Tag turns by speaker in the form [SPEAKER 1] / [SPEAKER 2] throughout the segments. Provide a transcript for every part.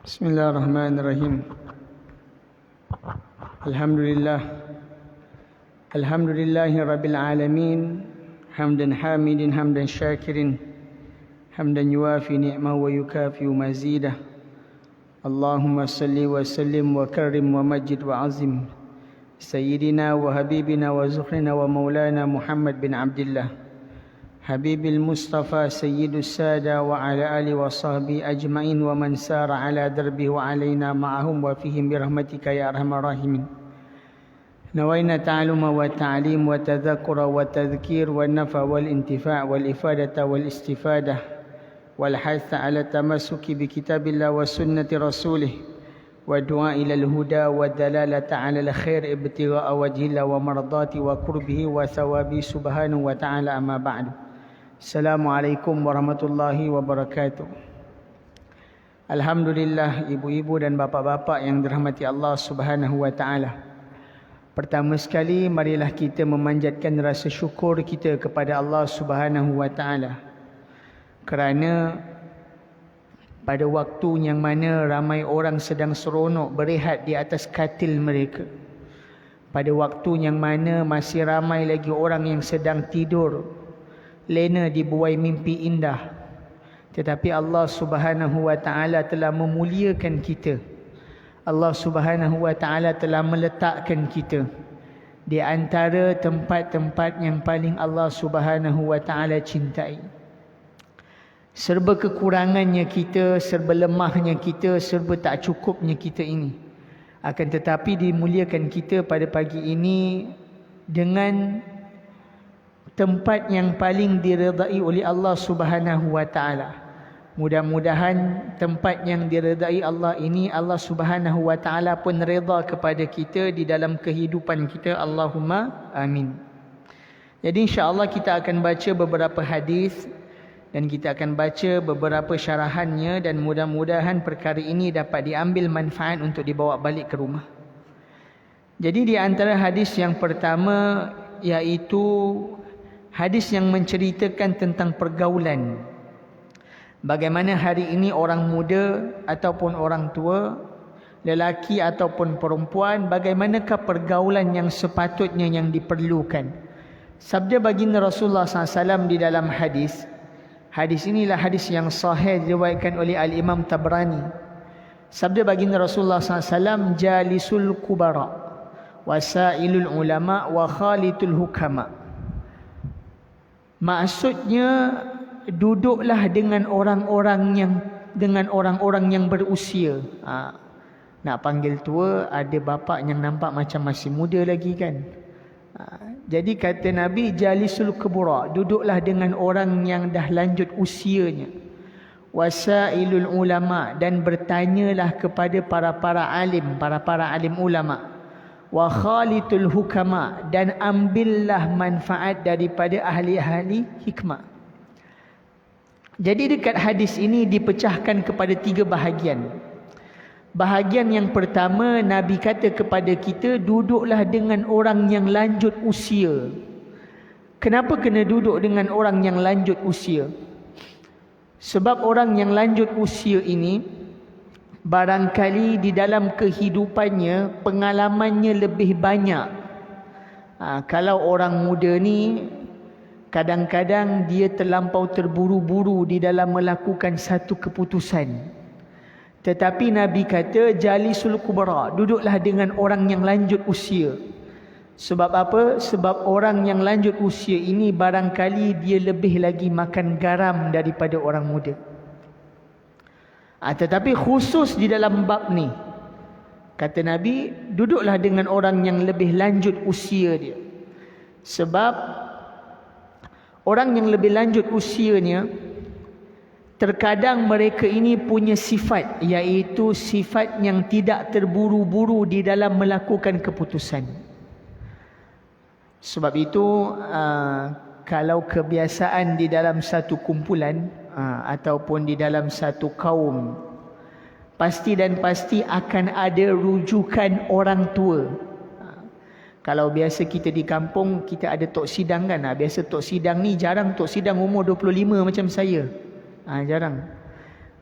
[SPEAKER 1] Bismillahirrahmanirrahim. Alhamdulillahi rabbil alamin. Hamdan hamidin, hamdan syakirin, hamdan yuafi ni'ma wa yukafi mazidah. Allahumma salli wa sallim wa karim wa majid wa azim Sayyidina wa habibina wa zukhrina wa maulana Muhammad bin Abdullah Habibil Mustafa Sayyidus Sada wa ala ali wa sahbihi ajma'in wa man sara ala darbi wa alaina ma'ahum wa fihim birahmatika ya arhamar rahimin. Nawaina ta'aluma wa ta'lim wa tadhakura wa tadhkir wa nafa wal intifa' wal ifadata wal istifadah wal hatha ala tamassuki bi kitabillah wa sunnati rasulih wa du'a ila al-huda wa dalalata ala al-khair ibtigha'a wajhillah wa mardati wa qurbihi wa thawabi subhanahu wa ta'ala amma ba'du. Assalamualaikum warahmatullahi wabarakatuh. Alhamdulillah, ibu-ibu dan bapa-bapa yang dirahmati Allah Subhanahu wa taala. Pertama sekali, marilah kita memanjatkan rasa syukur kita kepada Allah Subhanahu wa taala. Kerana pada waktu yang mana ramai orang sedang seronok berehat di atas katil mereka, pada waktu yang mana masih ramai lagi orang yang sedang tidur lena dibuai mimpi indah, tetapi Allah Subhanahu wa taala telah memuliakan kita. Allah Subhanahu wa taala telah meletakkan kita di antara tempat-tempat yang paling Allah Subhanahu wa taala cintai. Serba kekurangannya kita, serba lemahnya kita, serba tak cukupnya kita ini, akan tetapi dimuliakan kita pada pagi ini dengan tempat yang paling diredai oleh Allah Subhanahu wa taala. Mudah-mudahan tempat yang diredai Allah ini, Allah Subhanahu wa taala pun redha kepada kita di dalam kehidupan kita. Allahumma amin. Jadi insya-Allah kita akan baca beberapa hadis dan kita akan baca beberapa syarahannya, dan mudah-mudahan perkara ini dapat diambil manfaat untuk dibawa balik ke rumah. Jadi di antara hadis yang pertama, iaitu hadis yang menceritakan tentang pergaulan. Bagaimana hari ini orang muda ataupun orang tua, lelaki ataupun perempuan, bagaimanakah pergaulan yang sepatutnya yang diperlukan. Sabda baginda Rasulullah SAW di dalam hadis. Hadis inilah hadis yang sahih diriwayatkan oleh Al-Imam Tabrani. Sabda baginda Rasulullah SAW, jalisul kubara, wasailul ulama, wa khalitul hukama. Maksudnya, duduklah dengan orang-orang yang berusia. Nak panggil tua, ada bapa yang nampak macam masih muda lagi kan. Jadi kata Nabi, jalisul kubura, duduklah dengan orang yang dah lanjut usianya. Wasailul ulama, dan bertanyalah kepada para alim ulama. Wa khalitul hukama, dan ambillah manfaat daripada ahli-ahli hikmah. Jadi dekat hadis ini dipecahkan kepada 3 bahagian. Bahagian yang pertama, Nabi kata kepada kita, duduklah dengan orang yang lanjut usia. Kenapa kena duduk dengan orang yang lanjut usia? Sebab orang yang lanjut usia ini, barangkali di dalam kehidupannya pengalamannya lebih banyak. Kalau orang muda ni kadang-kadang dia terlampau terburu-buru di dalam melakukan satu keputusan. Tetapi Nabi kata jalisul kubra, duduklah dengan orang yang lanjut usia. Sebab apa? Sebab orang yang lanjut usia ini barangkali dia lebih lagi makan garam daripada orang muda. Tetapi khusus di dalam bab ni, kata Nabi, duduklah dengan orang yang lebih lanjut usia dia. Sebab orang yang lebih lanjut usianya, terkadang mereka ini punya sifat, iaitu sifat yang tidak terburu-buru di dalam melakukan keputusan. Sebab itu kalau kebiasaan di dalam satu kumpulan ataupun di dalam satu kaum, pasti dan pasti akan ada rujukan orang tua. Kalau biasa kita di kampung, kita ada tok sidang kan. Biasa tok sidang ni jarang tok sidang umur 25 macam saya. Jarang.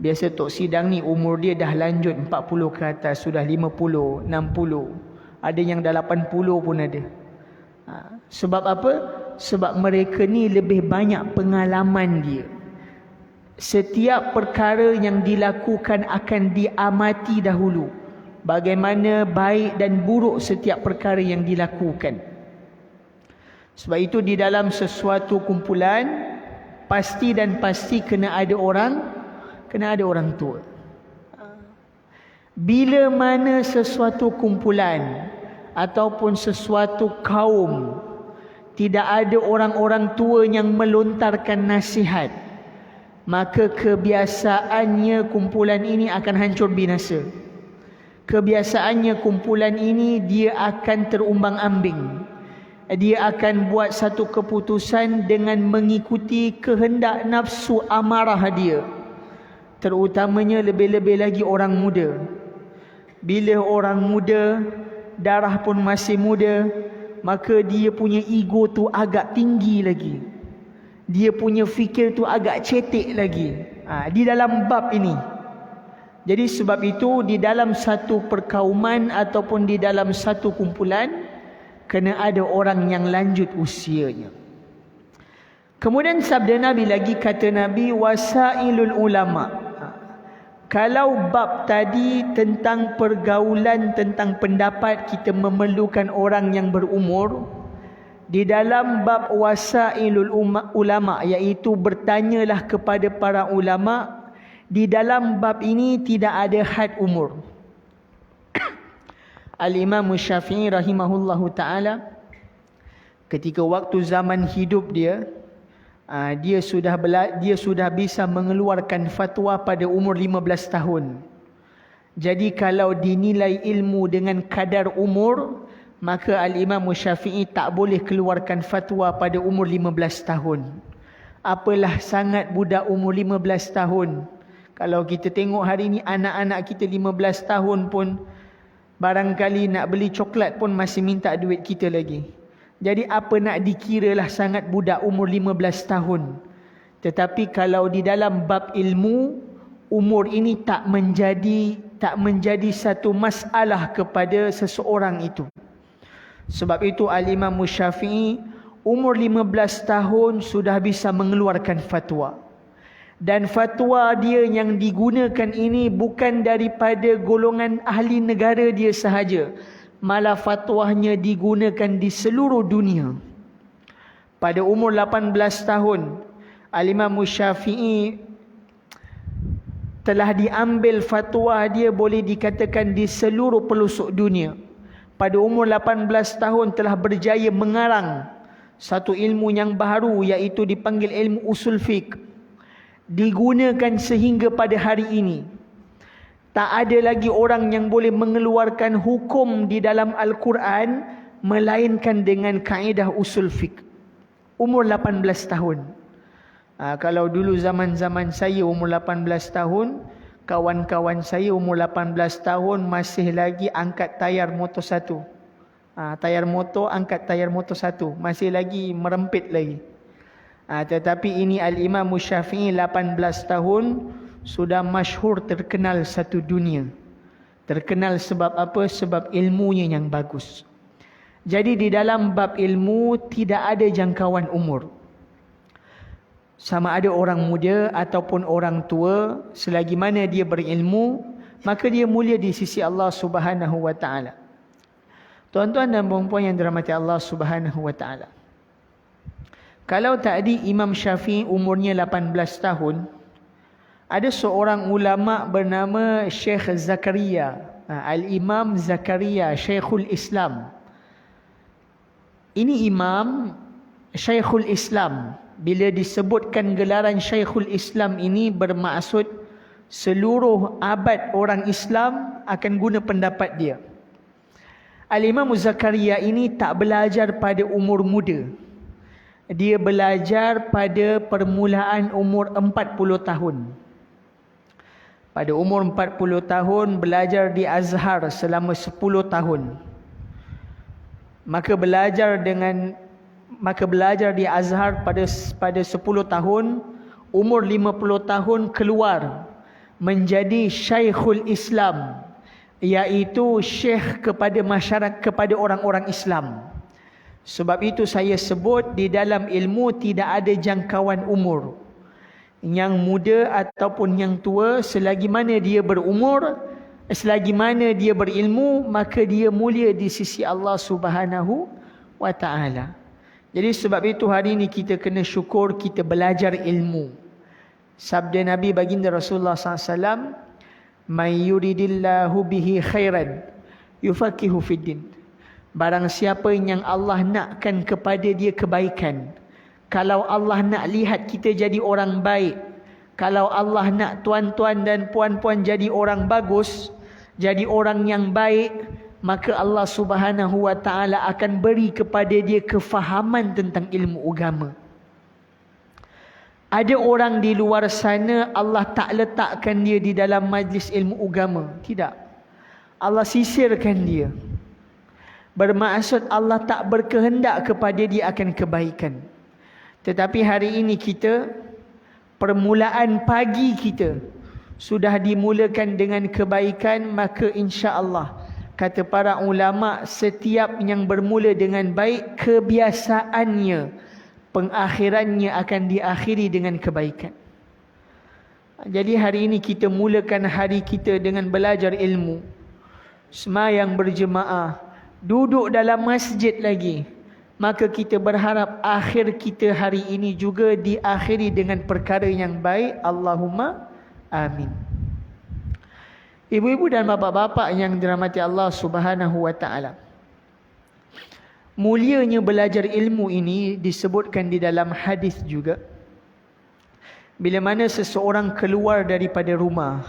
[SPEAKER 1] Biasa tok sidang ni umur dia dah lanjut 40 ke atas, sudah 50, 60. Ada yang dah 80 pun ada. Sebab apa? Sebab mereka ni lebih banyak pengalaman dia. Setiap perkara yang dilakukan akan diamati dahulu. Bagaimana baik dan buruk setiap perkara yang dilakukan. Sebab itu di dalam sesuatu kumpulan, pasti dan pasti kena ada orang tua. Bila mana sesuatu kumpulan ataupun sesuatu kaum tidak ada orang-orang tua yang melontarkan nasihat, maka kebiasaannya kumpulan ini akan hancur binasa. Kebiasaannya kumpulan ini dia akan terumbang-ambing. Dia akan buat satu keputusan dengan mengikuti kehendak nafsu amarah dia. Terutamanya lebih-lebih lagi orang muda. Bila orang muda, darah pun masih muda, maka dia punya ego tu agak tinggi lagi. Dia punya fikir tu agak cetek lagi. Di dalam bab ini. Jadi sebab itu di dalam satu perkauman ataupun di dalam satu kumpulan, kena ada orang yang lanjut usianya. Kemudian sabda Nabi lagi, kata Nabi, wasailul ulama. Kalau bab tadi tentang pergaulan, tentang pendapat, kita memerlukan orang yang berumur. Di dalam bab wasailul ulama, iaitu bertanyalah kepada para ulama, di dalam bab ini tidak ada had umur. Al-Imam Syafi'i rahimahullahu ta'ala, ketika waktu zaman hidup dia, dia sudah bisa mengeluarkan fatwa pada umur 15 tahun. Jadi kalau dinilai ilmu dengan kadar umur, maka Al-Imam Syafi'i tak boleh keluarkan fatwa pada umur 15 tahun. Apalah sangat budak umur 15 tahun. Kalau kita tengok hari ni anak-anak kita 15 tahun pun barangkali nak beli coklat pun masih minta duit kita lagi. Jadi apa nak dikiralah sangat budak umur 15 tahun. Tetapi kalau di dalam bab ilmu, umur ini tak menjadi satu masalah kepada seseorang itu. Sebab itu Al-Imam Syafi'i umur 15 tahun sudah bisa mengeluarkan fatwa. Dan fatwa dia yang digunakan ini bukan daripada golongan ahli negara dia sahaja. Malah fatwanya digunakan di seluruh dunia. Pada umur 18 tahun, Al-Imam Syafi'i telah diambil fatwa dia boleh dikatakan di seluruh pelosok dunia. Pada umur 18 tahun telah berjaya mengarang satu ilmu yang baru, iaitu dipanggil ilmu usul fiqh. Digunakan sehingga pada hari ini. Tak ada lagi orang yang boleh mengeluarkan hukum di dalam Al-Quran melainkan dengan kaedah usul fiqh. Umur 18 tahun. Kalau dulu zaman-zaman saya umur 18 tahun, kawan-kawan saya umur 18 tahun masih lagi angkat tayar motor satu. Tayar motor, angkat tayar motor satu. Masih lagi merempit lagi. Tetapi ini Al-Imam Syafi'i 18 tahun sudah masyhur, terkenal satu dunia. Terkenal sebab apa? Sebab ilmunya yang bagus. Jadi di dalam bab ilmu tidak ada jangkauan umur. Sama ada orang muda ataupun orang tua, selagi mana dia berilmu, maka dia mulia di sisi Allah Subhanahu wa taala. Tuan-tuan dan puan-puan yang dirahmati Allah Subhanahu wa taala. Kalau tadi Imam Syafi'i umurnya 18 tahun, ada seorang ulama bernama Syekh Zakaria, Al-Imam Zakaria, Syekhul Islam. Ini Imam Syekhul Islam. Bila disebutkan gelaran Syekhul Islam ini, bermaksud seluruh abad orang Islam akan guna pendapat dia. Al-Imam Zakaria ini tak belajar pada umur muda. Dia belajar pada permulaan umur 40 tahun. Pada umur 40 tahun belajar di Azhar selama 10 tahun. Maka belajar di Azhar pada 10 tahun, umur 50 tahun keluar menjadi Syekhul Islam, iaitu syekh kepada masyarakat, kepada orang-orang Islam. Sebab itu saya sebut di dalam ilmu tidak ada jangkauan umur. Yang muda ataupun yang tua, selagi mana dia berumur, selagi mana dia berilmu, maka dia mulia di sisi Allah Subhanahu wa ta'ala. Jadi sebab itu hari ini kita kena syukur kita belajar ilmu. Sabda Nabi baginda Rasulullah SAW, "Man yuridillahu bihi khairan yufaqihu fiddin." Barang siapa yang Allah nakkan kepada dia kebaikan, kalau Allah nak lihat kita jadi orang baik, kalau Allah nak tuan-tuan dan puan-puan jadi orang bagus, jadi orang yang baik, maka Allah Subhanahu wa ta'ala akan beri kepada dia kefahaman tentang ilmu agama. Ada orang di luar sana Allah tak letakkan dia di dalam majlis ilmu agama. Tidak. Allah sisirkan dia. Bermaksud Allah tak berkehendak kepada dia akan kebaikan. Tetapi hari ini kita, permulaan pagi kita sudah dimulakan dengan kebaikan, maka insya-Allah kata para ulama, setiap yang bermula dengan baik, kebiasaannya pengakhirannya akan diakhiri dengan kebaikan. Jadi hari ini kita mulakan hari kita dengan belajar ilmu, sembahyang berjemaah, duduk dalam masjid lagi. Maka kita berharap akhir kita hari ini juga diakhiri dengan perkara yang baik. Allahumma amin. Ibu-ibu dan bapa-bapa yang dirahmati Allah Subhanahu wa ta'ala, mulianya belajar ilmu ini disebutkan di dalam hadis juga. Bila mana seseorang keluar daripada rumah,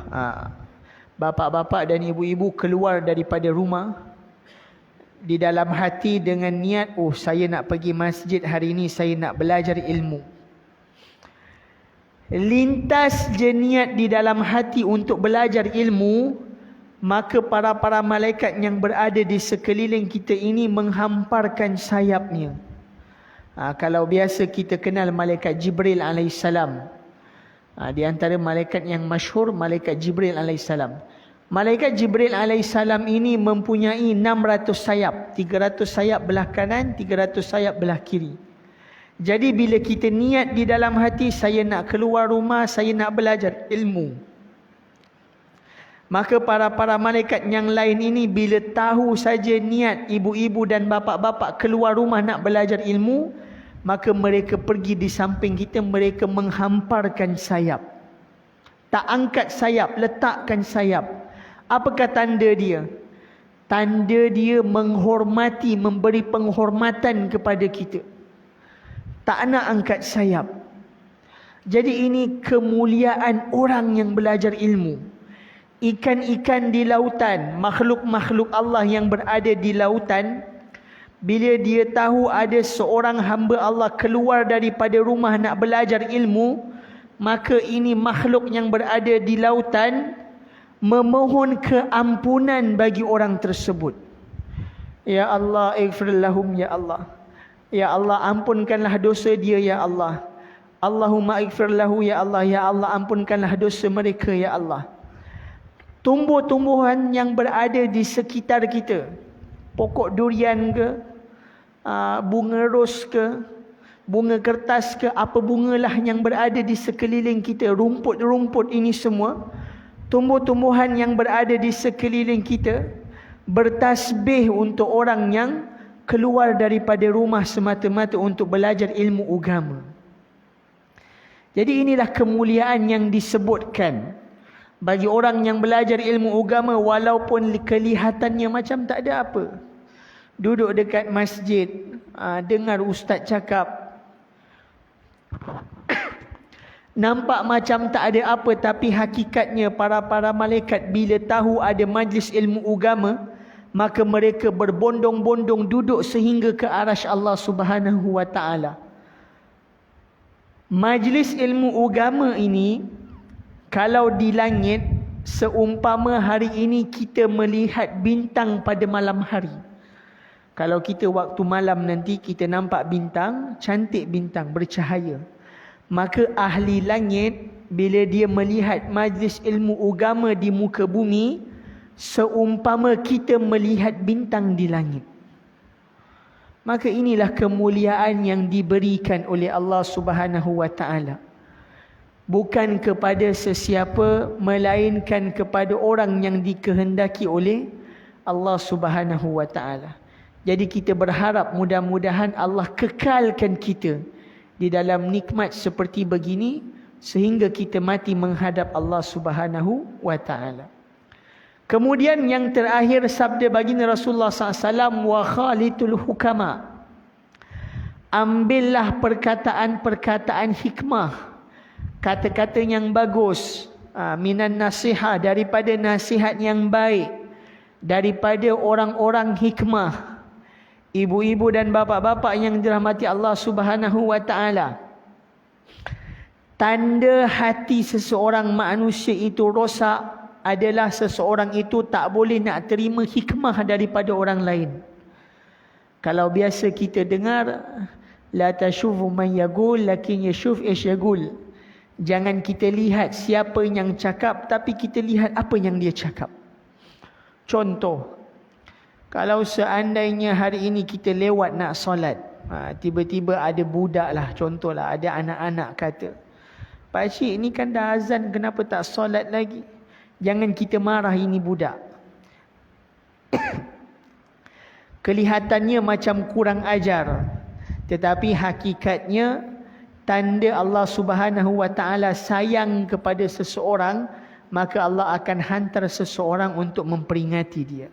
[SPEAKER 1] bapa-bapa dan ibu-ibu keluar daripada rumah di dalam hati dengan niat, oh saya nak pergi masjid hari ini, saya nak belajar ilmu. Lintas je niat di dalam hati untuk belajar ilmu, maka para malaikat yang berada di sekeliling kita ini menghamparkan sayapnya. Kalau biasa kita kenal malaikat Jibril alaihissalam. Di antara malaikat yang masyhur, malaikat Jibril alaihissalam. Malaikat Jibril alaihissalam ini mempunyai 600 sayap. 300 sayap belah kanan, 300 sayap belah kiri. Jadi bila kita niat di dalam hati, saya nak keluar rumah, saya nak belajar ilmu, maka para malaikat yang lain ini bila tahu saja niat ibu-ibu dan bapa-bapa keluar rumah nak belajar ilmu, maka mereka pergi di samping kita, mereka menghamparkan sayap. Tak angkat sayap, letakkan sayap. Apakah tanda dia? Tanda dia menghormati, memberi penghormatan kepada kita. Tak nak angkat sayap. Jadi ini kemuliaan orang yang belajar ilmu. Ikan-ikan di lautan, makhluk-makhluk Allah yang berada di lautan, bila dia tahu ada seorang hamba Allah keluar daripada rumah nak belajar ilmu, maka ini makhluk yang berada di lautan memohon keampunan bagi orang tersebut. Ya Allah, ighfir lahum ya Allah. Ya Allah, ampunkanlah dosa dia ya Allah. Allahumma ighfir lahu ya Allah. Ya Allah, ampunkanlah dosa mereka ya Allah. Tumbuh-tumbuhan yang berada di sekitar kita, pokok durian ke, bunga ros ke, bunga kertas ke, apa bungalah yang berada di sekeliling kita, rumput-rumput ini semua, tumbuh-tumbuhan yang berada di sekeliling kita bertasbih untuk orang yang keluar daripada rumah semata-mata untuk belajar ilmu agama. Jadi inilah kemuliaan yang disebutkan bagi orang yang belajar ilmu agama, walaupun kelihatannya macam tak ada apa. Duduk dekat masjid, dengar ustaz cakap, nampak macam tak ada apa, tapi hakikatnya para malaikat bila tahu ada majlis ilmu agama, maka mereka berbondong-bondong duduk sehingga ke arasy Allah Subhanahu wa ta'ala. Majlis ilmu agama ini, kalau di langit, seumpama hari ini kita melihat bintang pada malam hari. Kalau kita waktu malam nanti kita nampak bintang, cantik bintang, bercahaya. Maka ahli langit bila dia melihat majlis ilmu agama di muka bumi, seumpama kita melihat bintang di langit. Maka inilah kemuliaan yang diberikan oleh Allah Subhanahu wa taala. Bukan kepada sesiapa, melainkan kepada orang yang dikehendaki oleh Allah Subhanahu wa taala. Jadi kita berharap mudah-mudahan Allah kekalkan kita di dalam nikmat seperti begini sehingga kita mati menghadap Allah Subhanahu wa taala. Kemudian yang terakhir sabda baginda Rasulullah SAW, wa khalitul hukama. Ambillah perkataan-perkataan hikmah, kata-kata yang bagus, minan nasihat, daripada nasihat yang baik, daripada orang-orang hikmah. Ibu-ibu dan bapa-bapa yang dirahmati Allah Subhanahu wa taala. Tanda hati seseorang manusia itu rosak adalah seseorang itu tak boleh nak terima hikmah daripada orang lain. Kalau biasa kita dengar, la tashufu man yaqul lakin yashuf ish yaqul. Jangan kita lihat siapa yang cakap, tapi kita lihat apa yang dia cakap. Contoh, kalau seandainya hari ini kita lewat nak solat, tiba-tiba ada budak lah, contohlah ada anak-anak kata, pakcik ni kan dah azan, kenapa tak solat lagi? Jangan kita marah ini budak. Kelihatannya macam kurang ajar, tetapi hakikatnya tanda Allah Subhanahu wa taala sayang kepada seseorang, maka Allah akan hantar seseorang untuk memperingati dia.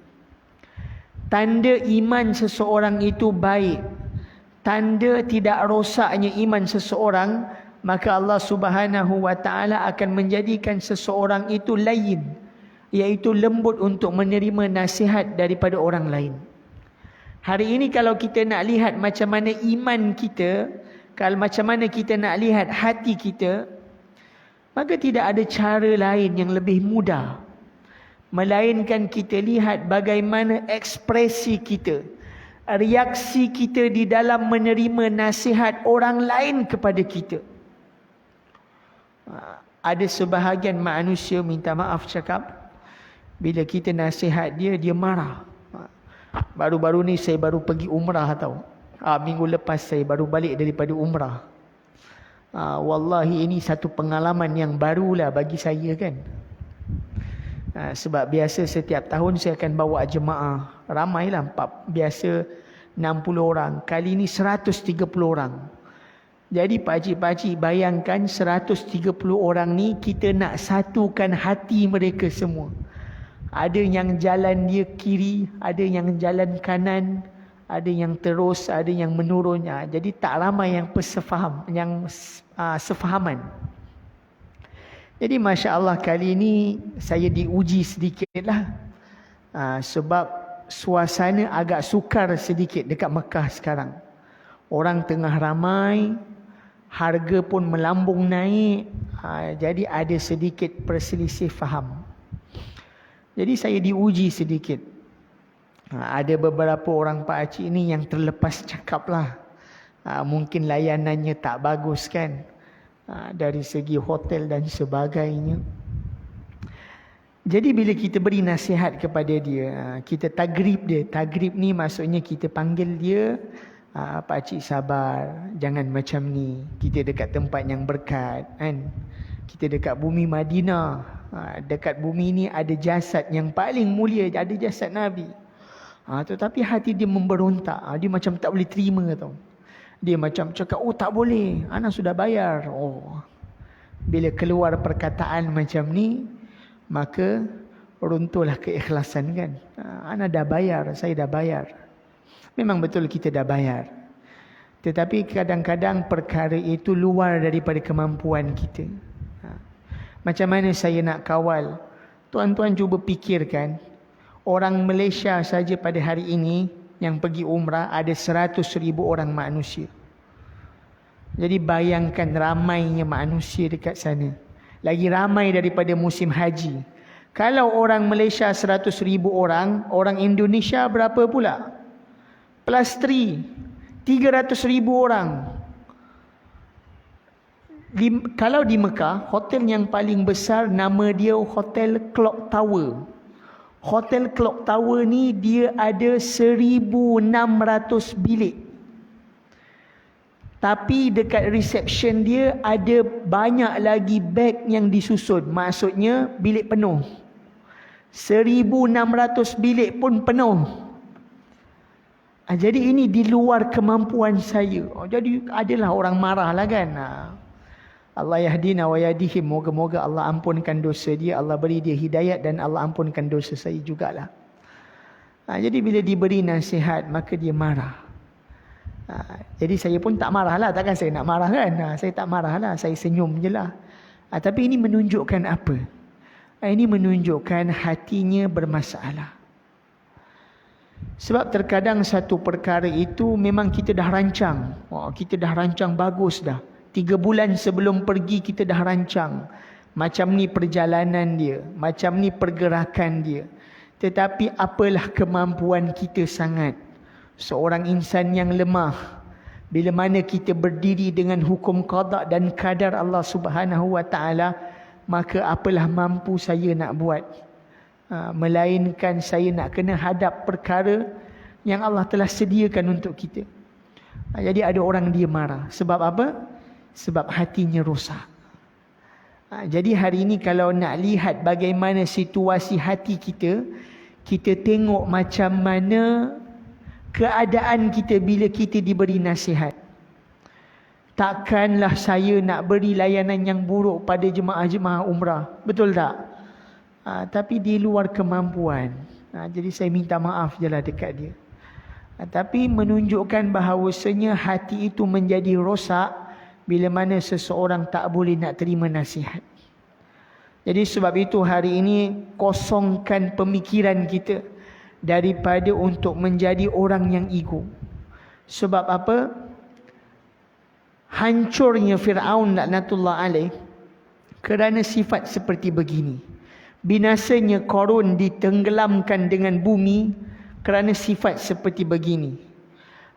[SPEAKER 1] Tanda iman seseorang itu baik, tanda tidak rosaknya iman seseorang, maka Allah Subhanahu wa taala akan menjadikan seseorang itu lain, iaitu lembut untuk menerima nasihat daripada orang lain. Hari ini kalau kita nak lihat macam mana iman kita, kalau macam mana kita nak lihat hati kita, maka tidak ada cara lain yang lebih mudah melainkan kita lihat bagaimana ekspresi kita, reaksi kita di dalam menerima nasihat orang lain kepada kita. Ada sebahagian manusia minta maaf cakap, bila kita nasihat dia, dia marah. Baru-baru ni saya baru pergi umrah tau. Minggu lepas saya baru balik daripada umrah. Wallahi ini satu pengalaman yang barulah bagi saya kan. Sebab biasa setiap tahun saya akan bawa jemaah. Ramailah, biasa 60 orang. Kali ni 130 orang. Jadi pakcik-pakcik bayangkan 130 orang ni kita nak satukan hati mereka semua. Ada yang jalan dia kiri, ada yang jalan kanan, ada yang terus, ada yang menurun. Jadi tak ramai yang sefahaman. Jadi Masya Allah kali ini saya diuji sedikitlah. Sebab suasana agak sukar sedikit dekat Mekah sekarang. Orang tengah ramai, harga pun melambung naik. Jadi ada sedikit perselisih faham. Jadi saya diuji sedikit. Ada beberapa orang pakcik ni yang terlepas cakap lah. Mungkin layanannya tak bagus kan. Dari segi hotel dan sebagainya. Jadi bila kita beri nasihat kepada dia, kita tagrib dia. Tagrib ni maksudnya kita panggil dia, pakcik sabar, jangan macam ni. Kita dekat tempat yang berkat kan. Kita dekat bumi Madinah. Dekat bumi ni ada jasad yang paling mulia, ada jasad Nabi. Tetapi hati dia memberontak. Dia macam tak boleh terima tau. Dia macam cakap, oh tak boleh, ana sudah bayar. Bila keluar perkataan macam ni, maka runtuhlah keikhlasan kan. Ana dah bayar, saya dah bayar. Memang betul kita dah bayar. Tetapi kadang-kadang perkara itu luar daripada kemampuan kita. Macam mana saya nak kawal? Tuan-tuan cuba fikirkan, orang Malaysia saja pada hari ini yang pergi umrah ada 100,000 orang manusia. Jadi bayangkan ramainya manusia dekat sana. Lagi ramai daripada musim haji. Kalau orang Malaysia 100,000 orang, orang Indonesia berapa pula? Plus 3, 300,000 orang. Kalau di Mekah, hotel yang paling besar nama dia Hotel Clock Tower. Hotel Clock Tower ni dia ada 1,600 bilik. Tapi dekat reception dia ada banyak lagi beg yang disusun. Maksudnya bilik penuh. 1,600 bilik pun penuh. Jadi ini di luar kemampuan saya. Jadi adalah orang marah lah kan. Allah yahdina wa yahdihim. Moga-moga Allah ampunkan dosa dia. Allah beri dia hidayat dan Allah ampunkan dosa saya jugalah. Jadi bila diberi nasihat maka dia marah. Jadi saya pun tak marah lah. Takkan saya nak marah kan. Saya tak marah lah. Saya senyum je lah. Tapi ini menunjukkan apa? Ini menunjukkan hatinya bermasalah. Sebab terkadang satu perkara itu memang kita dah rancang. Kita dah rancang bagus dah. 3 bulan sebelum pergi kita dah rancang. Macam ni perjalanan dia. Macam ni pergerakan dia. Tetapi apalah kemampuan kita sangat. Seorang insan yang lemah. Bila mana kita berdiri dengan hukum qada dan qadar Allah Subhanahu wa taala, maka apalah mampu saya nak buat. Melainkan saya nak kena hadap perkara yang Allah telah sediakan untuk kita. Jadi ada orang dia marah. Sebab apa? Sebab hatinya rosak. Jadi hari ini kalau nak lihat bagaimana situasi hati kita, kita tengok macam mana keadaan kita bila kita diberi nasihat. Takkanlah saya nak beri layanan yang buruk pada jemaah-jemaah umrah. Betul tak? Tapi di luar kemampuan. Jadi saya minta maaf je lah dekat dia. Tapi menunjukkan bahawasanya hati itu menjadi rosak bila mana seseorang tak boleh nak terima nasihat. Jadi sebab itu hari ini kosongkan pemikiran kita daripada untuk menjadi orang yang ego. Sebab apa? Hancurnya Fir'aun laknatullah alaih kerana sifat seperti begini. Binasanya Qarun ditenggelamkan dengan bumi kerana sifat seperti begini.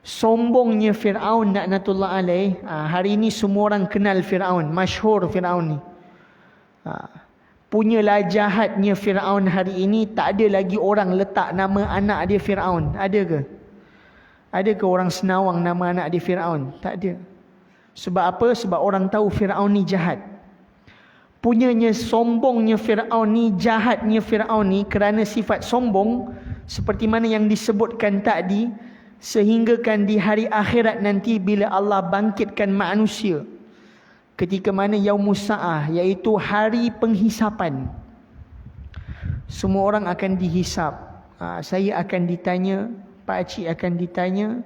[SPEAKER 1] Sombongnya Fir'aun laknatullah alaih. Hari ini semua orang kenal Fir'aun, masyhur Fir'aun ni. Punyalah jahatnya Fir'aun hari ini, tak ada lagi orang letak nama anak dia Fir'aun. Ada ke? Ada ke orang Senawang nama anak dia Fir'aun? Tak ada. Sebab apa? Sebab orang tahu Fir'aun ni jahat. Punyanya sombongnya Fir'aun ni, jahatnya Fir'aun ni kerana sifat sombong seperti mana yang disebutkan tadi, sehinggakan di hari akhirat nanti bila Allah bangkitkan manusia, ketika mana Yaumus Sa'ah, iaitu hari penghisapan. Semua orang akan dihisap. Saya akan ditanya, Pak Cik akan ditanya,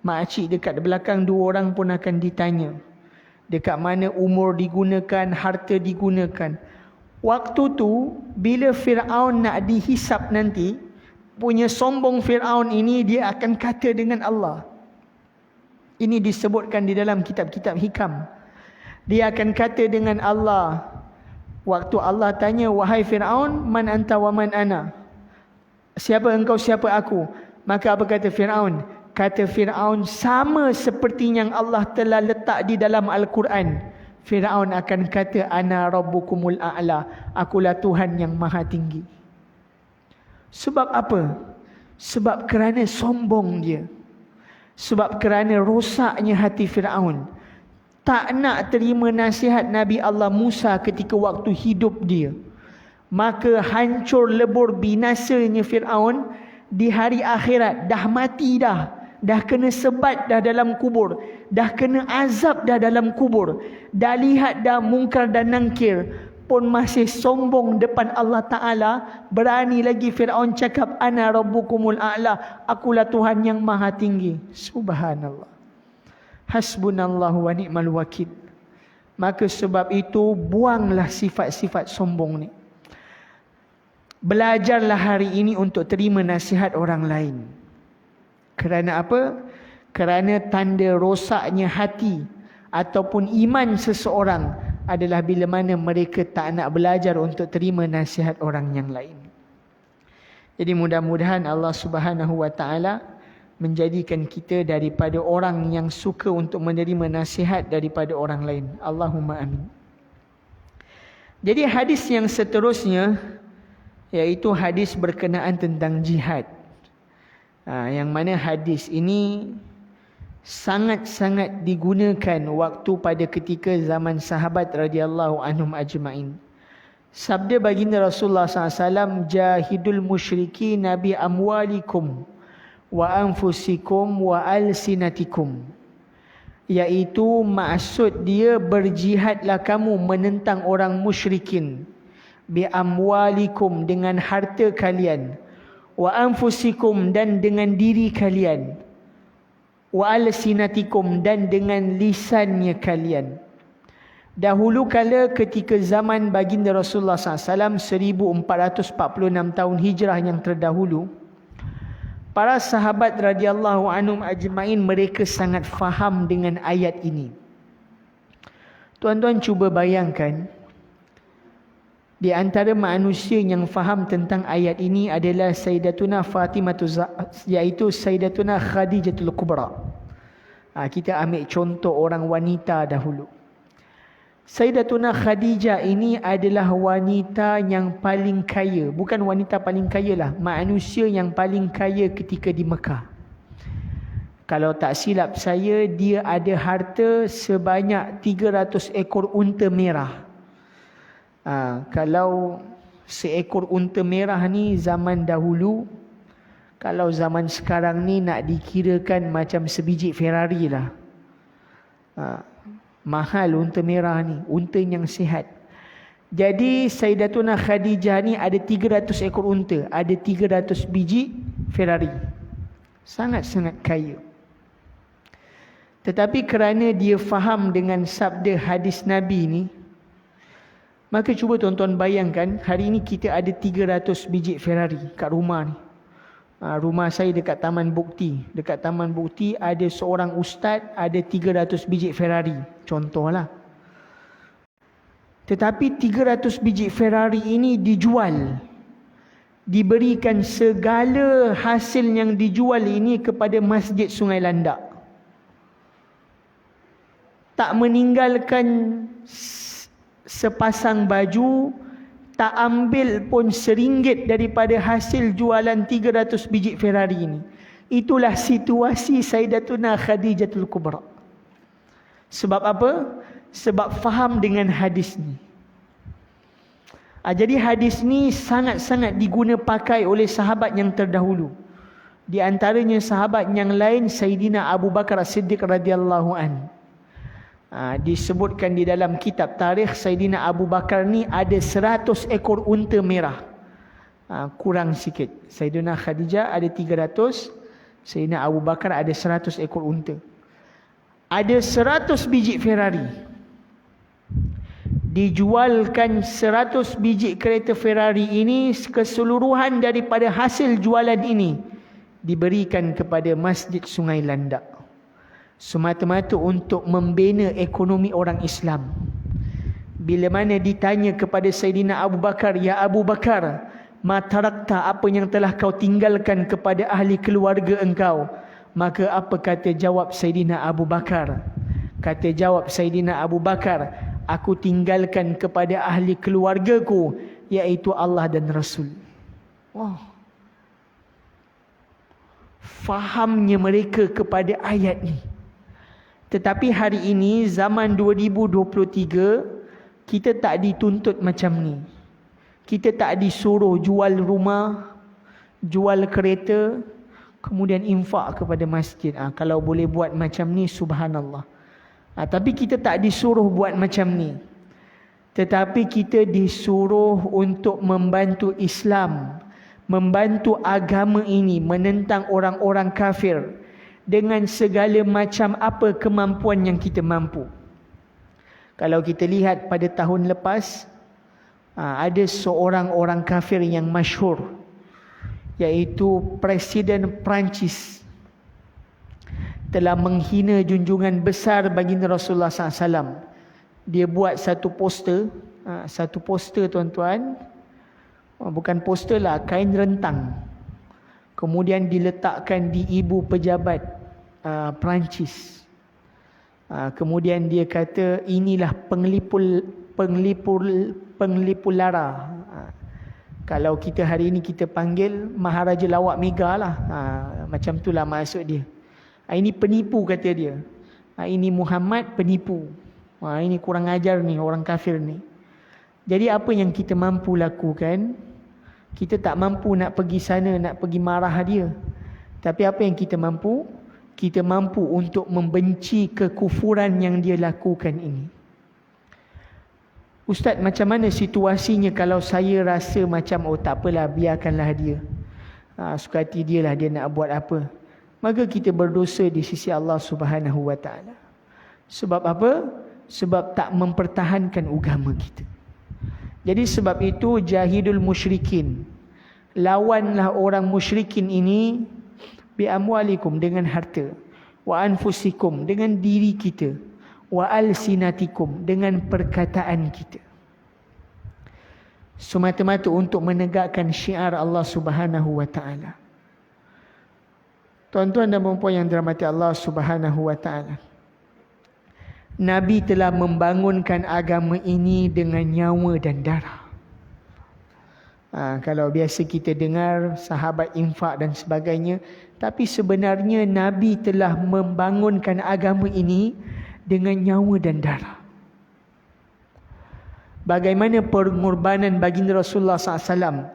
[SPEAKER 1] Mak Cik dekat belakang 2 orang pun akan ditanya. Dekat mana umur digunakan, harta digunakan. Waktu tu bila Fir'aun nak dihisap nanti, punya sombong Fir'aun ini dia akan kata dengan Allah. Ini disebutkan di dalam kitab-kitab hikam. Dia akan kata dengan Allah. Waktu Allah tanya, wahai Fir'aun, man anta wa man ana? Siapa engkau, siapa aku? Maka apa kata Fir'aun? Kata Fir'aun, sama seperti yang Allah telah letak di dalam Al-Quran. Fir'aun akan kata, ana rabbukumul a'la. Akulah Tuhan yang maha tinggi. Sebab apa? Sebab kerana sombong dia. Sebab kerana rosaknya hati Fir'aun. Tak nak terima nasihat Nabi Allah Musa ketika waktu hidup dia. Maka hancur lebur binasanya Fir'aun di hari akhirat. Dah mati dah. Dah kena sebat dah dalam kubur. Dah kena azab dah dalam kubur. Dah lihat dah mungkar dan nangkir. Pun masih sombong depan Allah Ta'ala. Berani lagi Fir'aun cakap, ana rabbukumul a'la. Akulah Tuhan yang maha tinggi. Subhanallah. Hasbunallahu wa ni'mal wakil. Maka sebab itu buanglah sifat-sifat sombong ni. Belajarlah hari ini untuk terima nasihat orang lain. Kerana apa? Kerana tanda rosaknya hati ataupun iman seseorang adalah bila mana mereka tak nak belajar untuk terima nasihat orang yang lain. Jadi mudah-mudahan Allah Subhanahu wa taala menjadikan kita daripada orang yang suka untuk menerima nasihat daripada orang lain. Allahumma amin. Jadi hadis yang seterusnya iaitu hadis berkenaan tentang jihad. Yang mana hadis ini sangat-sangat digunakan waktu pada ketika zaman sahabat radhiyallahu anhum ajma'in. Sabda baginda Rasulullah SAW, jahidul musyrikin bi amwalikum wa anfusikum wa alsinatikum. Iaitu maksud dia, berjihadlah kamu menentang orang musyrikin bi amwalikum, dengan harta kalian, wa anfusikum, dan dengan diri kalian, wa alsinatikum, dan dengan lisannya kalian. Dahulu kala ketika zaman baginda Rasulullah SAW 1446 tahun hijrah yang terdahulu, para sahabat radhiyallahu anhum ajma'in mereka sangat faham dengan ayat ini. Tuan-tuan cuba bayangkan, di antara manusia yang faham tentang ayat ini adalah Sayyidatuna Fatimah, iaitu Sayyidatuna Khadijatul Kubra. Kita ambil contoh orang wanita dahulu. Sayyidatuna Khadijah ini adalah wanita yang paling kaya. Bukan wanita paling kaya lah, manusia yang paling kaya ketika di Mekah. Kalau tak silap saya, dia ada harta sebanyak 300 ekor unta merah. Kalau seekor unta merah ni zaman dahulu, kalau zaman sekarang ni nak dikirakan macam sebiji Ferrari lah. Mahal unta merah ni, unta yang sihat. Jadi Sayyidatuna Khadijah ni ada 300 ekor unta, ada 300 biji Ferrari. Sangat-sangat kaya. Tetapi kerana dia faham dengan sabda hadis Nabi ni, maka cuba tuan-tuan bayangkan, hari ini kita ada 300 biji Ferrari kat rumah ni. Rumah saya dekat Taman Bukti. Dekat Taman Bukti ada seorang ustaz, ada 300 biji Ferrari. Contohlah. Tetapi 300 biji Ferrari ini dijual. Diberikan segala hasil yang dijual ini kepada Masjid Sungai Landak. Tak meninggalkan sepasang baju, tak ambil pun RM1 daripada hasil jualan 300 biji Ferrari ini. Itulah situasi Sayyidatuna Khadijatul Kubra. Sebab apa? Sebab faham dengan hadis ni. Jadi hadis ni sangat-sangat diguna pakai oleh sahabat yang terdahulu. Di antaranya sahabat yang lain, Sayyidina Abu Bakar As-Siddiq radhiyallahu anhu. Disebutkan di dalam kitab tarikh, Sayyidina Abu Bakar ni ada 100 ekor unta merah. Kurang sikit. Sayyidina Khadijah ada 300, Sayyidina Abu Bakar ada 100 ekor unta. Ada 100 biji Ferrari. Dijualkan 100 biji kereta Ferrari ini, keseluruhan daripada hasil jualan ini diberikan kepada Masjid Sungai Landak. Semata-mata untuk membina ekonomi orang Islam. Bila mana ditanya kepada Sayyidina Abu Bakar, ya Abu Bakar, ma tarakta, apa yang telah kau tinggalkan kepada ahli keluarga engkau? Maka apa kata jawab Sayyidina Abu Bakar? Kata jawab Sayyidina Abu Bakar, aku tinggalkan kepada ahli keluargaku, iaitu Allah dan Rasul. Wow. Fahamnya mereka kepada ayat ni. Tetapi hari ini, zaman 2023, kita tak dituntut macam ni. Kita tak disuruh jual rumah, jual kereta, kemudian infak kepada masjid. Kalau boleh buat macam ni, subhanallah. Tapi kita tak disuruh buat macam ni. Tetapi kita disuruh untuk membantu Islam, membantu agama ini, menentang orang-orang kafir dengan segala macam apa kemampuan yang kita mampu. Kalau kita lihat pada tahun lepas, ada seorang orang kafir yang masyhur, iaitu Presiden Perancis, telah menghina junjungan besar baginda Rasulullah SAW. Dia buat satu poster tuan-tuan, bukan poster lah, kain rentang. kemudian diletakkan di ibu pejabat Perancis. Kemudian dia kata inilah penglipur lara. Kalau kita hari ini kita panggil Maharaja Lawak Mega lah. Macam itulah maksud dia. Ini penipu kata dia. Ini Muhammad penipu. Ini kurang ajar ni orang kafir ni. Jadi apa yang kita mampu lakukan? Kita tak mampu nak pergi sana, nak pergi marah dia. Tapi apa yang kita mampu? Kita mampu untuk membenci kekufuran yang dia lakukan ini. Ustaz, macam mana situasinya kalau saya rasa macam tak apalah, biarkanlah dia. Suka hati dia lah dia nak buat apa. Maka kita berdosa di sisi Allah Subhanahu Wa Taala. Sebab apa? Sebab tak mempertahankan agama kita. Jadi sebab itu jahidul musyrikin. Lawanlah orang musyrikin ini bi amwalikum dengan harta, wa anfusikum dengan diri kita, wa alsinatikum dengan perkataan kita. Semata-mata untuk menegakkan syiar Allah Subhanahu Wa Taala. Tuan-tuan dan puan-puan yang dirahmati Allah Subhanahu Wa Taala, Nabi telah membangunkan agama ini dengan nyawa dan darah. Kalau biasa kita dengar sahabat infak dan sebagainya, tapi sebenarnya Nabi telah membangunkan agama ini dengan nyawa dan darah. Bagaimana pengorbanan baginda Rasulullah SAW,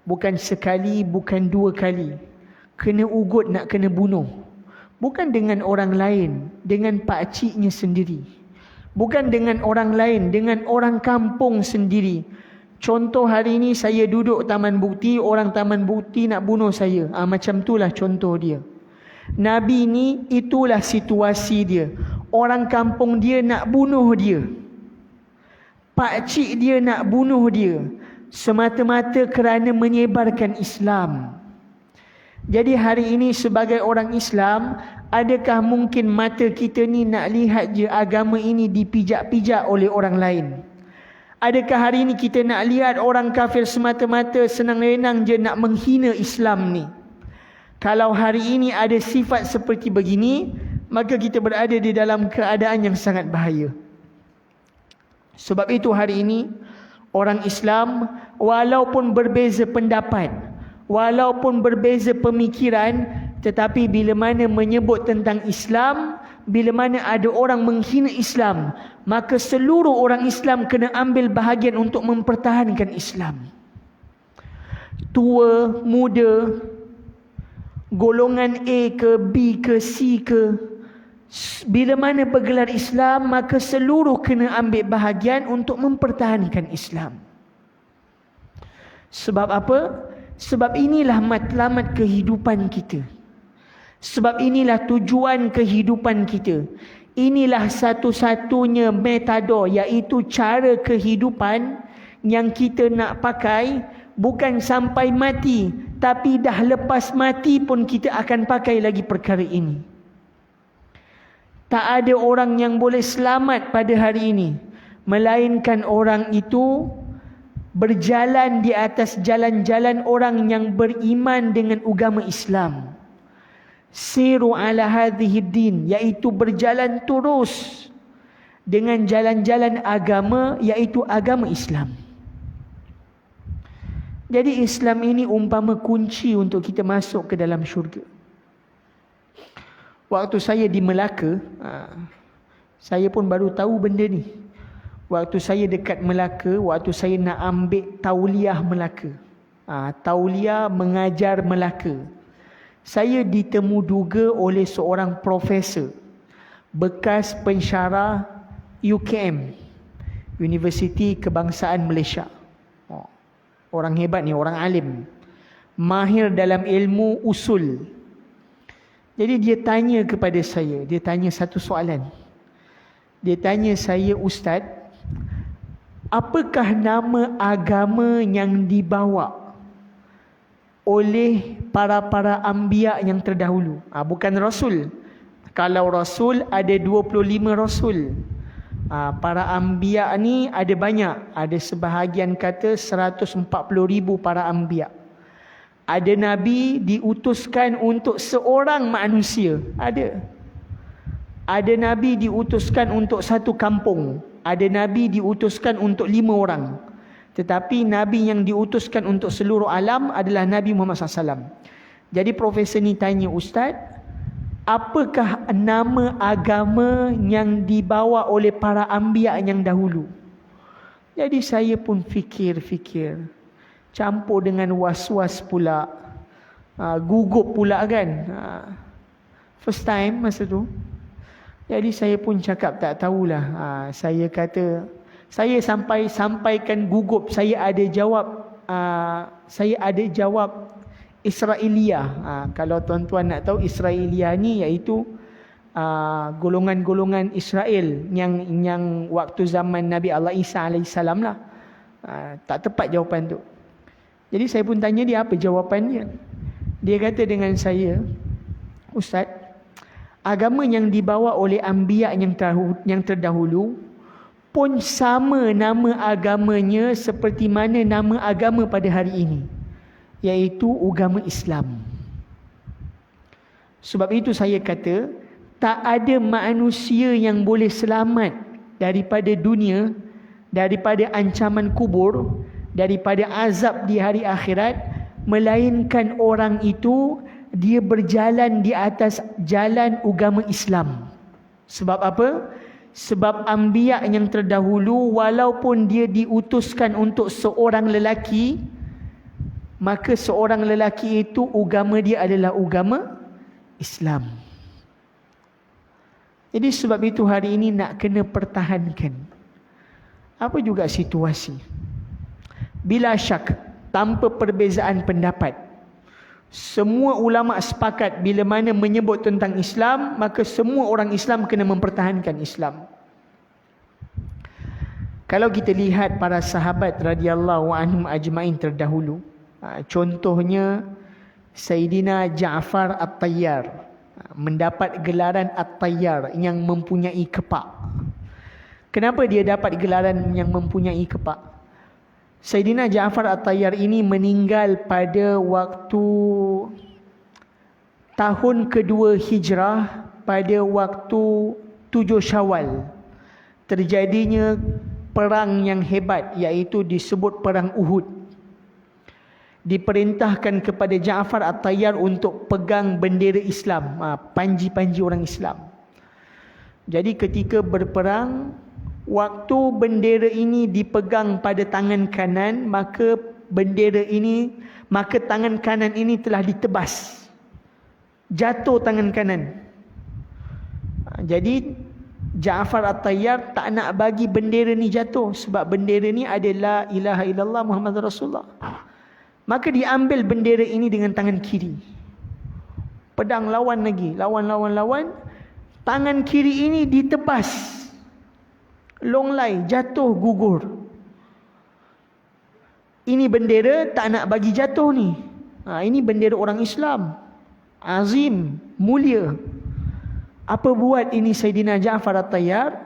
[SPEAKER 1] bukan sekali, bukan dua kali, kena ugut nak kena bunuh. Bukan dengan orang lain, dengan pakciknya sendiri. Bukan dengan orang lain, dengan orang kampung sendiri. Contoh hari ini saya duduk Taman Bukti, orang Taman Bukti nak bunuh saya. Macam itulah contoh dia. Nabi ni itulah situasi dia. Orang kampung dia nak bunuh dia. Pakcik dia nak bunuh dia. Semata-mata kerana menyebarkan Islam. Jadi hari ini sebagai orang Islam, adakah mungkin mata kita ni nak lihat je agama ini dipijak-pijak oleh orang lain? Adakah hari ini kita nak lihat orang kafir semata-mata senang-senang je nak menghina Islam ni? Kalau hari ini ada sifat seperti begini, maka kita berada di dalam keadaan yang sangat bahaya. Sebab itu hari ini orang Islam walaupun berbeza pendapat, walaupun berbeza pemikiran, tetapi bila mana menyebut tentang Islam, bila mana ada orang menghina Islam, maka seluruh orang Islam kena ambil bahagian untuk mempertahankan Islam. Tua, muda, golongan A ke, B ke, C ke, bila mana bergelar Islam, maka seluruh kena ambil bahagian untuk mempertahankan Islam. Sebab apa? Sebab inilah matlamat kehidupan kita. Sebab inilah tujuan kehidupan kita. Inilah satu-satunya metode, iaitu cara kehidupan yang kita nak pakai bukan sampai mati, tapi dah lepas mati pun kita akan pakai lagi perkara ini. Tak ada orang yang boleh selamat pada hari ini, melainkan orang itu berjalan di atas jalan-jalan orang yang beriman dengan agama Islam. Siru ala hadhihi din, iaitu berjalan terus dengan jalan-jalan agama, iaitu agama Islam. Jadi Islam ini umpama kunci untuk kita masuk ke dalam syurga. Waktu saya di Melaka, saya pun baru tahu benda ni. Waktu saya dekat Melaka, waktu saya nak ambil tauliah Melaka, tauliah mengajar Melaka, saya ditemu duga oleh seorang profesor bekas pensyarah UKM, Universiti Kebangsaan Malaysia. Orang hebat ni, orang alim, mahir dalam ilmu usul. Jadi dia tanya kepada saya, dia tanya satu soalan. Dia tanya saya, Ustaz, apakah nama agama yang dibawa oleh para anbiya yang terdahulu? Bukan Rasul. Kalau Rasul ada 25 Rasul. Para anbiya ni ada banyak. Ada sebahagian kata 140,000 para anbiya. Ada Nabi diutuskan untuk seorang manusia. Ada Nabi diutuskan untuk satu kampung. Ada Nabi diutuskan untuk 5 orang. Tetapi Nabi yang diutuskan untuk seluruh alam adalah Nabi Muhammad SAW. Jadi profesor ni tanya, Ustaz, apakah nama agama yang dibawa oleh para anbiya yang dahulu? Jadi saya pun fikir-fikir. Campur dengan was-was pula. Gugup pula kan. First time masa tu. Jadi saya pun cakap tak tahulah. Saya kata, saya sampaikan gugup. Saya ada jawab Israelia. Kalau tuan-tuan nak tahu, Israelia ni iaitu golongan-golongan Israel yang waktu zaman Nabi Allah Isa AS lah. Tak tepat jawapan tu. Jadi saya pun tanya dia apa jawapannya. Dia kata dengan saya, Ustaz, agama yang dibawa oleh anbiya yang terdahulu pun sama nama agamanya seperti mana nama agama pada hari ini, iaitu agama Islam. Sebab itu saya kata, tak ada manusia yang boleh selamat daripada dunia, daripada ancaman kubur, daripada azab di hari akhirat, melainkan orang itu dia berjalan di atas jalan agama Islam. Sebab apa? Sebab anbiya yang terdahulu, walaupun dia diutuskan untuk seorang lelaki, maka seorang lelaki itu agama dia adalah agama Islam. Jadi sebab itu hari ini nak kena pertahankan. Apa juga situasi, bila syak, tanpa perbezaan pendapat, semua ulama sepakat bila mana menyebut tentang Islam, maka semua orang Islam kena mempertahankan Islam. Kalau kita lihat para sahabat radhiyallahu anhum ajmain terdahulu, contohnya Sayyidina Ja'far At-Tayyar, mendapat gelaran At-Tayyar yang mempunyai kepak. Kenapa dia dapat gelaran yang mempunyai kepak? Sayyidina Ja'far At-Tayyar ini meninggal pada waktu tahun kedua Hijrah, pada waktu 7 Syawal. Terjadinya perang yang hebat, iaitu disebut Perang Uhud. Diperintahkan kepada Ja'far At-Tayyar untuk pegang bendera Islam, panji-panji orang Islam. Jadi ketika berperang, waktu bendera ini dipegang pada tangan kanan, maka tangan kanan ini telah ditebas. Jatuh tangan kanan. Jadi Ja'far At-Tayyar tak nak bagi bendera ni jatuh, sebab bendera ni adalah La ilaha illallah Muhammad Rasulullah. Maka diambil bendera ini dengan tangan kiri. Pedang lawan lagi, lawan. Tangan kiri ini ditebas. Longlai, jatuh, gugur. Ini bendera tak nak bagi jatuh ni. Ini bendera orang Islam, azim, mulia. Apa buat ini Sayyidina Ja'far At-Tayyar?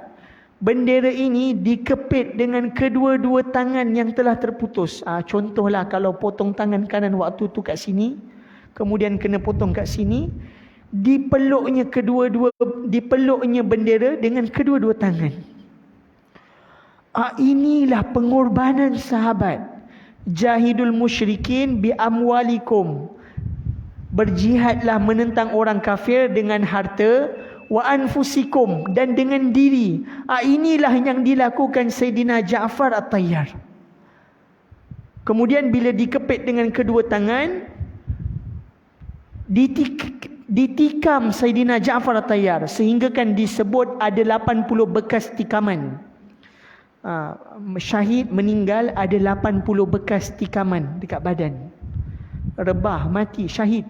[SPEAKER 1] Bendera ini dikepit dengan kedua-dua tangan yang telah terputus. Contohlah kalau potong tangan kanan waktu tu kat sini, kemudian kena potong kat sini, dipeluknya bendera dengan kedua-dua tangan. Inilah pengorbanan sahabat. Jahidul musyrikin bi amwalikum. Berjihadlah menentang orang kafir dengan harta, wa anfusikum, dan dengan diri. Inilah yang dilakukan Sayyidina Ja'far At-Tayyar. Kemudian bila dikepit dengan kedua tangan, ditikam Sayyidina Ja'far At-Tayyar, sehingga kan disebut ada 80 bekas tikaman. Syahid meninggal ada 80 bekas tikaman dekat badan. Rebah, mati, syahid.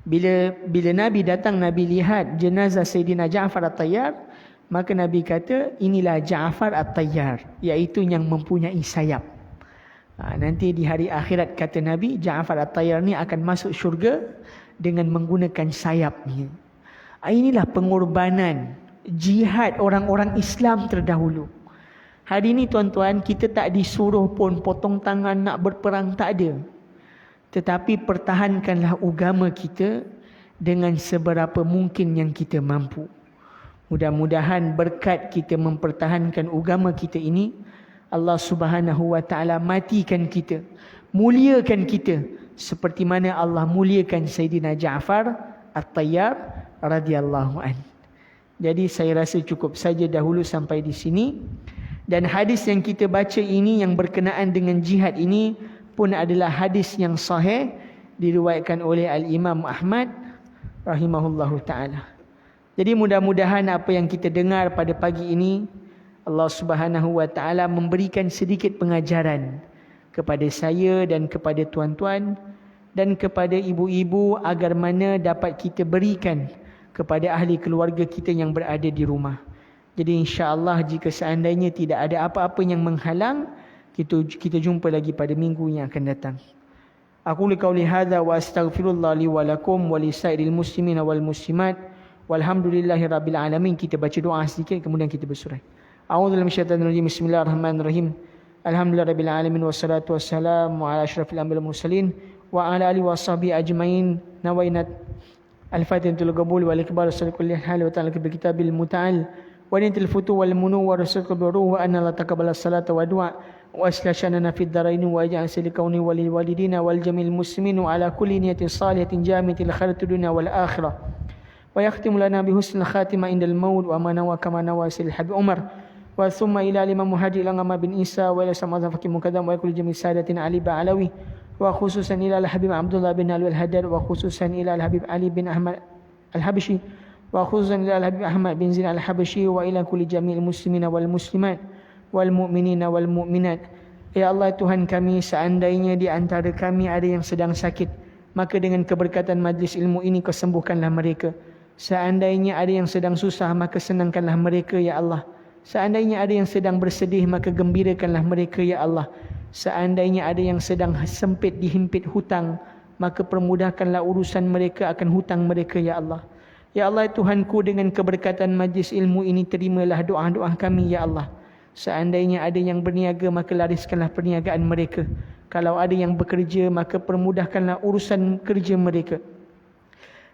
[SPEAKER 1] Bila Nabi datang, Nabi lihat jenazah Sayyidina Ja'far At-Tayyar, maka Nabi kata, inilah Ja'far At-Tayyar, iaitu yang mempunyai sayap. Nanti di hari akhirat, kata Nabi, Ja'far At-Tayyar ni akan masuk syurga dengan menggunakan sayapnya. Inilah pengorbanan jihad orang-orang Islam terdahulu. Hari ini tuan-tuan, kita tak disuruh pun potong tangan nak berperang, tak ada. Tetapi pertahankanlah agama kita dengan seberapa mungkin yang kita mampu. Mudah-mudahan berkat kita mempertahankan agama kita ini, Allah Subhanahu wa taala matikan kita, muliakan kita seperti mana Allah muliakan Sayyidina Ja'far At-Tayyar radhiyallahu an. Jadi saya rasa cukup saja dahulu sampai di sini. Dan hadis yang kita baca ini yang berkenaan dengan jihad ini pun adalah hadis yang sahih, diriwayatkan oleh Al-Imam Ahmad rahimahullahu ta'ala. Jadi mudah-mudahan apa yang kita dengar pada pagi ini, Allah Subhanahu wa ta'ala memberikan sedikit pengajaran kepada saya dan kepada tuan-tuan dan kepada ibu-ibu agar mana dapat kita berikan kepada ahli keluarga kita yang berada di rumah. Jadi insya-Allah jika seandainya tidak ada apa-apa yang menghalang, kita jumpa lagi pada minggu yang akan datang. Aku qauli hadza wa astaghfirullah li wa lakum wa li sairil muslimina wal muslimat walhamdulillahirabbil alamin. Kita baca doa sedikit kemudian kita bersurat. A'udzu minasyaitonir rajim. Bismillahirrahmanirrahim. Alhamdulillahirabbil alamin wassalatu wassalamu ala asyrafil anbiya'i wal mursalin wa ala alihi washabihi ajmain. Nawainat al-fatihatul qabul wal iqbal sallallahu alaihi wa ta'ala bil kitabil muta'al wa nintil futu wal munu wa rasul qabru wa anna la taqabbala salata wa du'a wa aslashanana fid darain wa ja'al silikauni walil walidina wal jamil muslimin wa ala kulli niyatin salihatin jami'atil khairatid dunya wal akhirah wa yakhtimu lana bi husnil khatimah indal maut wa ma nawa kama nawasil habib Umar wa thumma ila Imam Muhajir Langama bin Isa wa ila Samadzan Fakih Mukaddam wa kulli jami' sadatin Ali Ba'alawi wa khususan ila al-Habib Abdullah bin Ali al-Haddad wa khususan ila al-Habib Ali bin Ahmad al-Habashi wa khususan ila al-Habib Ahmad bin Zain al-Habashi wa ila kulli jami'il muslimina wal muslimat wal mu'minina wal mu'minat. Ya Allah Tuhan kami, seandainya di antara kami ada yang sedang sakit, maka dengan keberkatan majlis ilmu ini Kau sembuhkanlah mereka. Seandainya ada yang sedang susah, maka senangkanlah mereka ya Allah. Seandainya ada yang sedang bersedih, maka gembirakanlah mereka ya Allah. Seandainya ada yang sedang sempit dihimpit hutang, maka permudahkanlah urusan mereka akan hutang mereka ya Allah. Ya Allah Tuhanku, dengan keberkatan majlis ilmu ini terimalah doa-doa kami ya Allah. Seandainya ada yang berniaga, maka lariskanlah perniagaan mereka. Kalau ada yang bekerja, maka permudahkanlah urusan kerja mereka.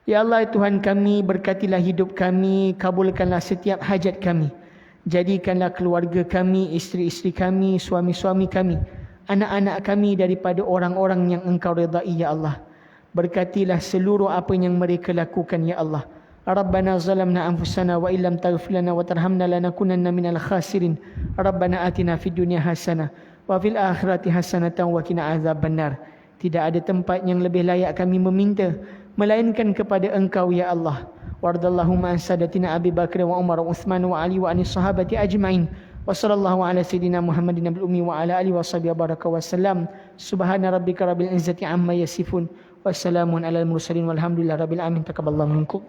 [SPEAKER 1] Ya Allah Tuhan kami, berkatilah hidup kami, kabulkanlah setiap hajat kami. Jadikanlah keluarga kami, isteri-isteri kami, suami-suami kami, anak-anak kami daripada orang-orang yang Engkau redai ya Allah. Berkatilah seluruh apa yang mereka lakukan ya Allah. Rabbana zalamna anfusana wa illam taghfir lana wa tarhamna lanakunanna minal khasirin. Rabbana atina fid dunya hasanah wa fil akhirati hasanatan wa qina azabannar. Tidak ada tempat yang lebih layak kami meminta melainkan kepada Engkau ya Allah. Wardallahumma an sadatina Abi Bakr wa Umar wa Uthman wa Ali wa anis sahabati ajmain. Wa sallallahu ala sayyidina Muhammadin nabil ummi wa ala alihi wa sahbihi baraka wa sallam. Subhana rabbika rabbil izzati amma yasifun. Wassalamun alal mursalin walhamdulillahi rabbil alamin. Taqabbalallahu minkum.